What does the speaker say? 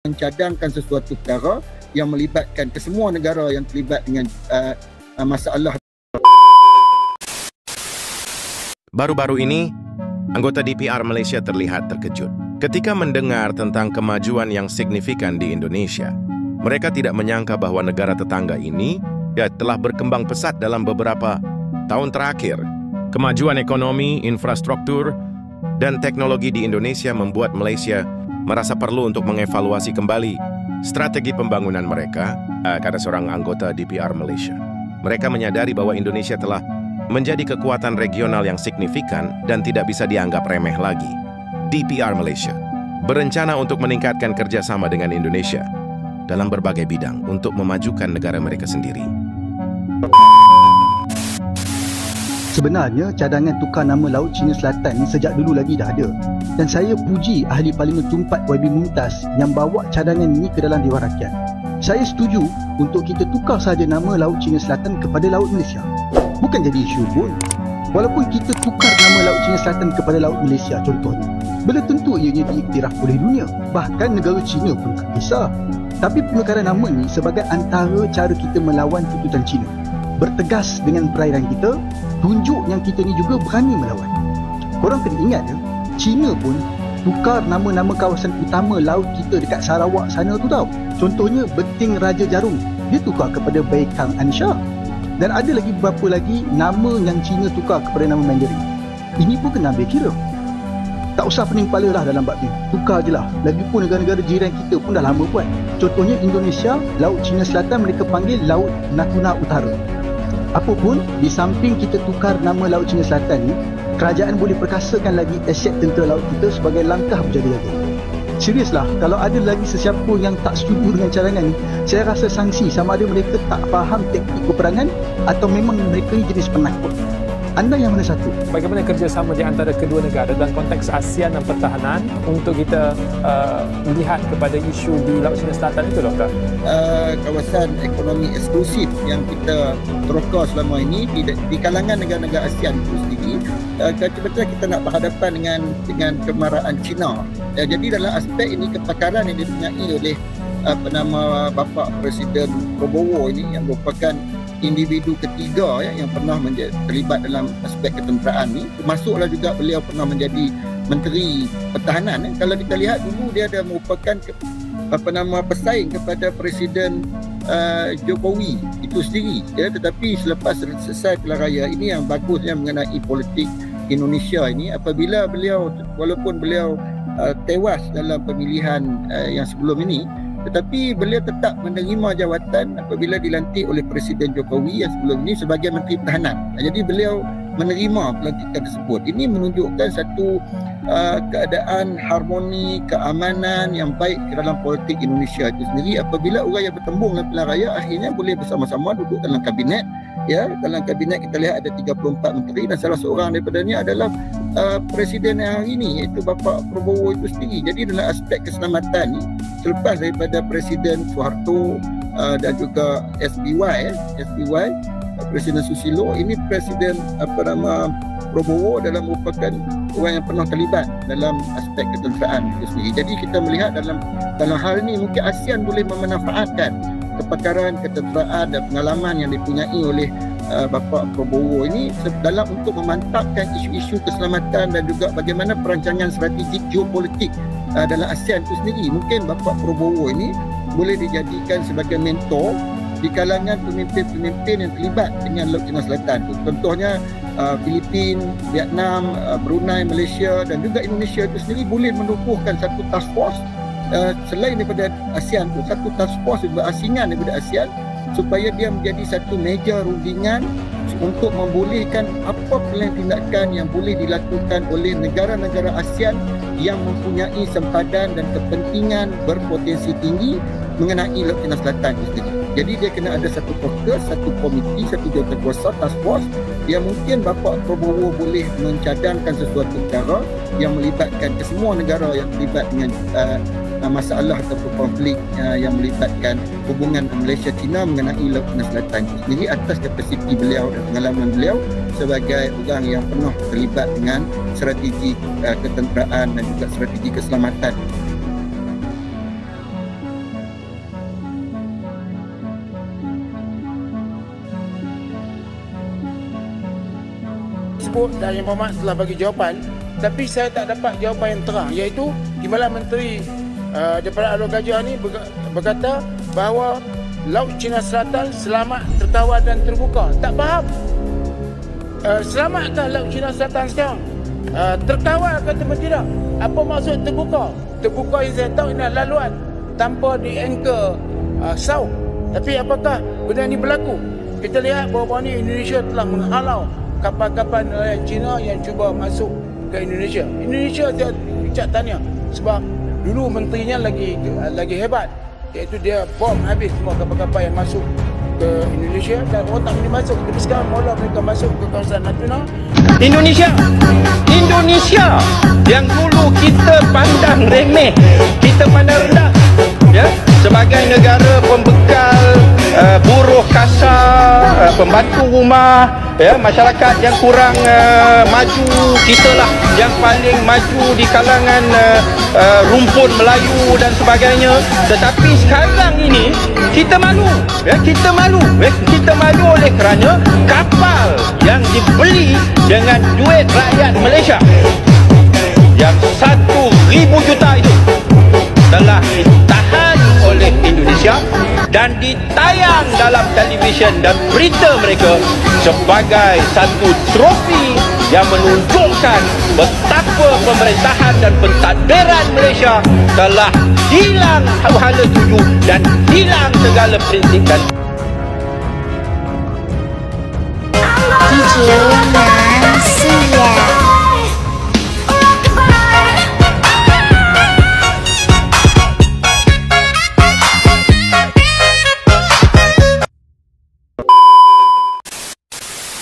mencadangkan sesuatu perkara yang melibatkan kesemua negara yang terlibat dengan masalah. Baru-baru ini, anggota DPR Malaysia terlihat terkejut ketika mendengar tentang kemajuan yang signifikan di Indonesia. Mereka tidak menyangka bahwa negara tetangga ini telah berkembang pesat dalam beberapa tahun terakhir. Kemajuan ekonomi, infrastruktur, dan teknologi di Indonesia membuat Malaysia merasa perlu untuk mengevaluasi kembali strategi pembangunan mereka, kata seorang anggota DPR Malaysia. Mereka menyadari bahwa Indonesia telah menjadi kekuatan regional yang signifikan dan tidak bisa dianggap remeh lagi. DPR Malaysia berencana untuk meningkatkan kerjasama dengan Indonesia dalam berbagai bidang untuk memajukan negara mereka sendiri. Sebenarnya cadangan tukar nama Laut Cina Selatan ni sejak dulu lagi dah ada. Dan saya puji Ahli Parlimen Tumpat YB Mumtaz yang bawa cadangan ini ke dalam Dewan Rakyat. Saya setuju untuk kita tukar saja nama Laut Cina Selatan kepada Laut Malaysia. Bukan jadi isu pun. Walaupun kita tukar nama Laut Cina Selatan kepada Laut Malaysia contohnya, belum tentu ianya diiktiraf oleh dunia. Bahkan negara Cina pun tak kisah. Tapi penukaran nama ni sebagai antara cara kita melawan tuntutan Cina. Bertegas dengan perairan kita, tunjuk yang kita ni juga berani melawan. Korang kena ingat ya, Cina pun tukar nama-nama kawasan utama laut kita dekat Sarawak sana tu tau. Contohnya Beting Raja Jarum, dia tukar kepada Baikang Ansha. Dan ada lagi beberapa lagi nama yang Cina tukar kepada nama Mandarin. Ini pun kena ambil kira. Tak usah pening kepala lah dalam bab ni, tukar je lah. Lagipun negara-negara jiran kita pun dah lama buat. Contohnya Indonesia, Laut Cina Selatan mereka panggil Laut Natuna Utara. Apapun, di samping kita tukar nama Laut Cina Selatan ni, kerajaan boleh perkasakan lagi aset tentera laut kita sebagai langkah berjaga-jaga. Seriuslah, kalau ada lagi sesiapa yang tak setuju dengan cadangan ni, saya rasa sanksi sama ada mereka tak faham taktik peperangan atau memang mereka ni jenis penakut. Anda yang mana satu? Bagaimana kerjasama di antara kedua negara dalam konteks ASEAN dan pertahanan untuk kita melihat kepada isu di Laut Cina Selatan itu, Doktor? Kawasan ekonomi eksklusif yang kita teroka selama ini di kalangan negara-negara ASEAN itu sendiri, betul-betul kita nak berhadapan dengan kemarahan Cina. Jadi dalam aspek ini, kepakaran yang dipunyai oleh Bapa Presiden Prabowo ini yang merupakan individu ketiga yang pernah terlibat dalam aspek ketenteraan ni, termasuklah juga beliau pernah menjadi Menteri Pertahanan. Kalau kita lihat dulu, dia ada merupakan pesaing kepada Presiden Jokowi itu sendiri tetapi selepas selesai pilihan raya ini, yang bagusnya mengenai politik Indonesia ini, apabila beliau, walaupun beliau tewas dalam pemilihan yang sebelum ini, tetapi beliau tetap menerima jawatan apabila dilantik oleh Presiden Jokowi yang sebelum ini sebagai Menteri Pertahanan. Jadi beliau menerima pelantikan tersebut. Ini menunjukkan satu keadaan harmoni, keamanan yang baik dalam politik Indonesia itu sendiri. Apabila orang yang bertembung dalam pilihan raya akhirnya boleh bersama-sama duduk dalam kabinet. Dalam kabinet kita lihat ada 34 menteri dan salah seorang daripadanya adalah Presiden yang hari ini, iaitu Bapa Prabowo itu sendiri. Jadi dalam aspek keselamatan ni, selepas daripada Presiden Soeharto dan juga SBY Presiden Susilo, ini Presiden Prabowo adalah merupakan orang yang pernah terlibat dalam aspek ketenteraan itu sendiri. Jadi kita melihat dalam hal ini mungkin ASEAN boleh memanfaatkan kepakaran ketenteraan dan pengalaman yang dipunyai oleh Bapa Prabowo ini dalam untuk memantapkan isu-isu keselamatan dan juga bagaimana perancangan strategik geopolitik dalam ASEAN itu sendiri. Mungkin Bapa Prabowo ini boleh dijadikan sebagai mentor di kalangan pemimpin-pemimpin yang terlibat dengan Laut Cina Selatan. Contohnya Filipina, Vietnam, Brunei, Malaysia dan juga Indonesia itu sendiri boleh menubuhkan satu task force selain daripada ASEAN tu, satu task force berasingan daripada ASEAN, supaya dia menjadi satu meja rundingan untuk membolehkan apa plan tindakan yang boleh dilakukan oleh negara-negara ASEAN yang mempunyai sempadan dan kepentingan berpotensi tinggi mengenai Laut Cina Selatan itu sendiri. Jadi dia kena ada satu fokus, satu komiti, satu jawatankuasa, task force yang mungkin Bapa Prabowo boleh mencadangkan sesuatu perkara yang melibatkan kesemua negara yang terlibat dengan masalah ataupun konflik yang melibatkan hubungan Malaysia-China mengenai Laut Cina Selatan itu sendiri, atas kapasiti beliau dan pengalaman beliau sebagai orang yang pernah terlibat dengan strategi ketenteraan dan juga strategi keselamatan. tersebut dan Yang Berhormat telah bagi jawapan, tapi saya tak dapat jawapan yang terang, iaitu Timbalan Menteri daripada Alor Gajah ni berkata bahawa Laut Cina Selatan selamat, tertawar dan terbuka. Tak faham. Selamatkah Laut Cina Selatan sekarang? Tertawar kata tidak? Apa maksud terbuka? Terbuka yang saya tahu ini adalah laluan tanpa di-anchor South. Tapi apakah benda ini berlaku? Kita lihat bahawa ini Indonesia telah menghalau kapal-kapal nelayan Cina yang cuba masuk ke Indonesia. Indonesia saya ucap tahniah sebab dulu menterinya lagi hebat, iaitu dia bom habis semua kapal-kapal yang masuk ke Indonesia dan orang tak boleh masuk. Tapi sekarang mula mereka masuk ke kawasan Natuna. Indonesia yang dulu kita pandang remeh, kita pandang rendah, ya, sebagai negara pembekal buruh kasar, pembantu rumah, ya, masyarakat yang kurang maju, kitalah yang paling maju di kalangan rumpun Melayu dan sebagainya. Tetapi sekarang ini kita malu, ya, kita malu oleh kerana kapal yang dibeli dengan duit rakyat Malaysia yang 1,000 juta itu telah ditahan oleh Indonesia dan ditayang dalam televisyen dan berita mereka sebagai satu trofi yang menunjukkan betapa pemerintahan dan pentadbiran Malaysia telah hilang hala tuju dan hilang segala prinsip dan DJ